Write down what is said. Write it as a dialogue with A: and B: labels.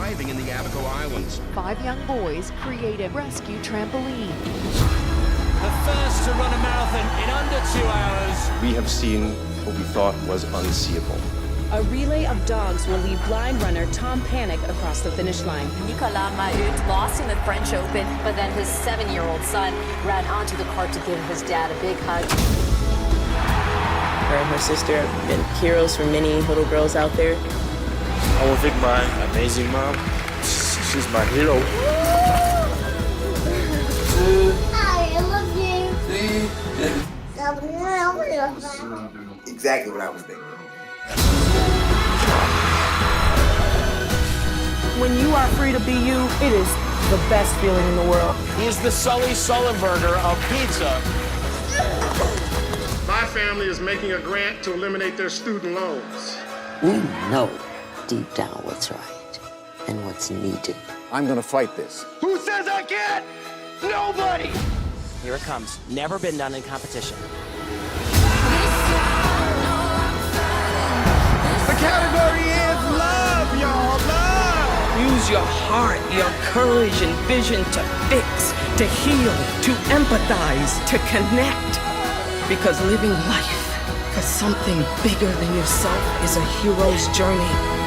A: thriving in the Abaco Islands.
B: 5 young boys create a rescue trampoline.
C: The first to run a marathon in under 2 hours.
D: We have seen what we thought was unseeable.
E: A relay of dogs will lead blind runner Tom Panic across the finish line.
F: Nicolas Mahut lost in the French Open, but then his 7-year-old son ran onto the court to give his dad a big hug.
G: Her and her sister have been heroes for many little girls out there.
H: I want to thank my amazing mom. She's my hero.
I: I love you.
J: Exactly what I was thinking.
G: When you are free to be you, it is the best feeling in the world.
C: He's the Sully Sullenberger of pizza.
K: My family is making a grant to eliminate their student loans.
L: We know deep down what's right and what's needed.
J: I'm gonna fight this.
C: Who says I can't? Nobody! Here it comes. Never been done in competition.
A: The category is love, y'all, love!
G: Use your heart, your courage and vision to fix, to heal, to empathize, to connect. Because living life for something bigger than yourself is a hero's journey.